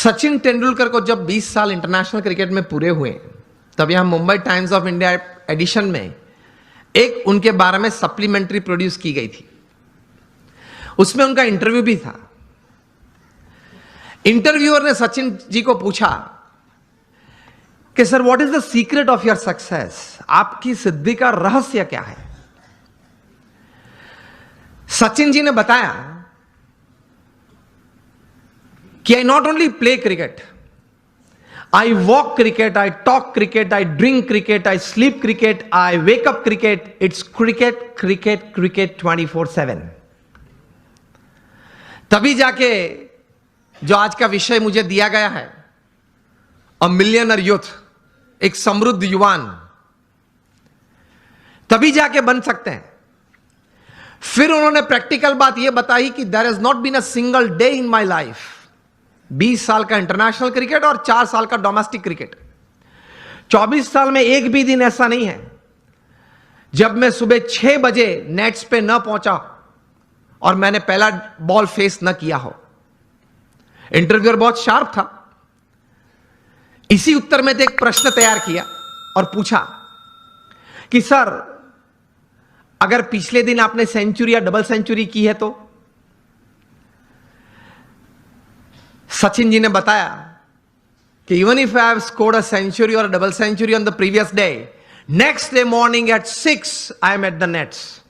सचिन तेंदुलकर को जब 20 साल इंटरनेशनल क्रिकेट में पूरे हुए, तब यहां Mumbai Times of India edition में एक उनके बारे में सप्लीमेंट्री प्रोड्यूस की गई थी। उसमें उनका इंटरव्यू भी था। इंटरव्यूअर ने सचिन जी को पूछा कि sir, what is the secret of your success? आपकी सिद्धि का रहस्य क्या है? सचिन जी ने बताया कि I not only play cricket, I walk cricket, I talk cricket, I drink cricket, I sleep cricket, I wake up cricket. It's cricket, cricket, cricket 24/7. तभी जाके जो आज का विषय मुझे दिया गया है, अ मिलियनर यूथ, एक समृद्ध युवान, तभी जाके बन सकते हैं। फिर उन्होंने प्रैक्टिकल बात यह बताई कि there has not been a single day in my life. 20 साल का इंटरनेशनल क्रिकेट और 4 साल का डोमेस्टिक क्रिकेट, 24 साल में एक भी दिन ऐसा नहीं है जब मैं सुबह 6 बजे नेट्स पे न पहुंचा और मैंने पहला बॉल फेस न किया हो। इंटरव्यूअर बहुत शार्प था। इसी उत्तर में एक प्रश्न तैयार किया और पूछा कि सर, अगर पिछले दिन आपने सेंचुरी या डबल सेंचुरी की है तो? सचिन जी ने बताया कि even if I have scored a century और double century on the previous day, next day morning at 6 I am at the nets.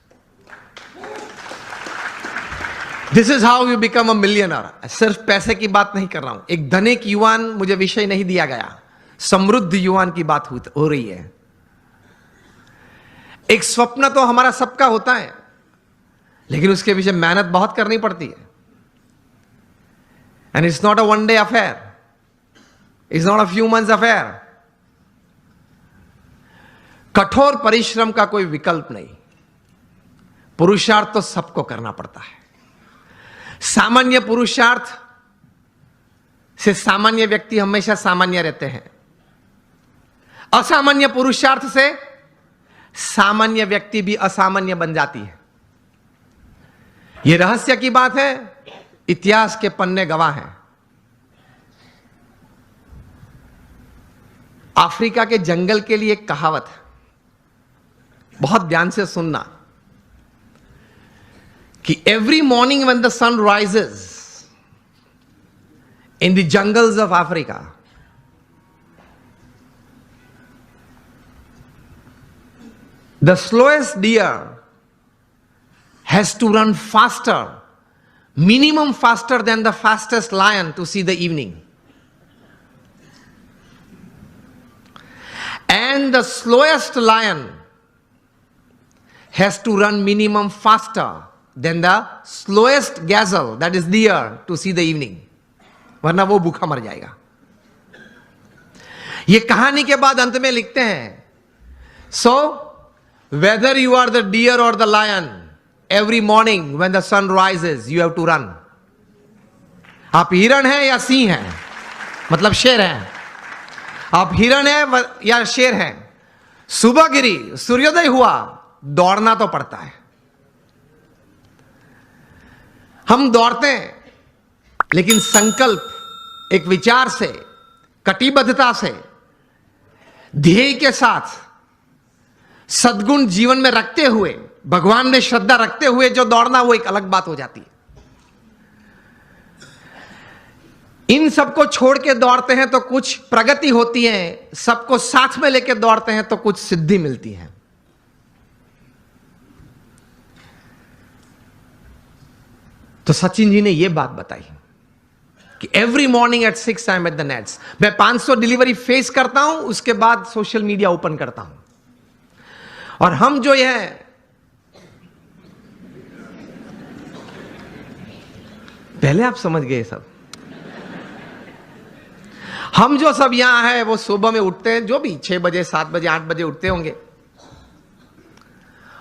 This is how you become a millionaire. सिर्फ पैसे की बात नहीं कर रहा हूं, एक धनिक युवान मुझे विषय नहीं दिया गया, समृद्ध युवान की बात हो रही है। एक स्वप्न तो हमारा सबका होता है, लेकिन उसके पीछे मेहनत बहुत करनी पड़ती है। And it's not a one-day affair. It's not a few months affair. कठोर परिश्रम का कोई विकल्प नहीं। पुरुषार्थ तो सबको करना पड़ता है। सामान्य पुरुषार्थ से सामान्य व्यक्ति हमेशा सामान्य रहते हैं। असामान्य पुरुषार्थ से सामान्य व्यक्ति भी असामान्य बन जाती है। यह रहस्य की बात है, इतिहास के पन्ने गवाह हैं। अफ्रीका के जंगल के लिए एक कहावत है, बहुत ध्यान से सुनना, कि every morning when the sun rises in the jungles of Africa, the slowest deer has to run faster, minimum faster than the fastest lion to see the evening. And the slowest lion has to run minimum faster than the slowest gazelle, that is deer, to see the evening. वरना वो भूखा मर जाएगा। ये कहानी के बाद अंत में लिखते हैं, so whether you are the deer or the lion, every morning when the sun rises you have to run. आप हिरण हैं या सिंह हैं, मतलब शेर हैं, आप हिरण हैं या शेर हैं, सुबह गिरी, सूर्योदय हुआ, दौड़ना तो पड़ता है। हम दौड़ते हैं, लेकिन संकल्प, एक विचार से, कटिबद्धता से, ध्येय के साथ, सद्गुण जीवन में रखते हुए, भगवान में श्रद्धा रखते हुए जो दौड़ना, वो एक अलग बात हो जाती है। इन सबको छोड़ के दौड़ते हैं तो कुछ प्रगति होती है, सबको साथ में लेके दौड़ते हैं तो कुछ सिद्धि मिलती है। तो सचिन जी ने यह बात बताई कि every morning at 6 I am at the nets. मैं 500 डिलीवरी फेस करता हूं, उसके बाद सोशल मीडिया ओपन करता हूं। और हम जो है, पहले आप समझ गए सब, हम जो सब यहां है वो सुबह में उठते हैं, जो भी 6 बजे, 7 बजे, 8 बजे उठते होंगे।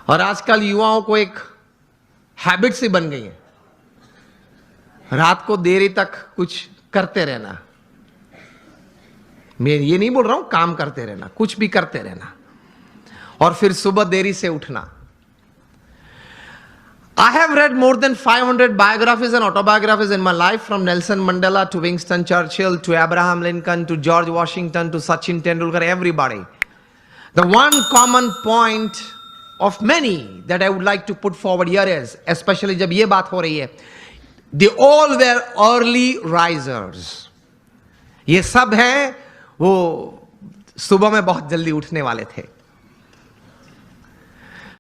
और आजकल युवाओं को एक हैबिट सी बन गई है, रात को देरी तक कुछ करते रहना। मैं ये नहीं बोल रहा हूं काम करते रहना, कुछ भी करते रहना, और फिर सुबह देरी से उठना। I have read more than 500 biographies and autobiographies in my life, from Nelson Mandela to Winston Churchill to Abraham Lincoln to George Washington to Sachin Tendulkar, everybody. The one common point of many that I would like to put forward here is, especially जब ये बात हो रही है, they all were early risers. ये सब हैं वो सुबह में बहुत जल्दी उठने वाले थे.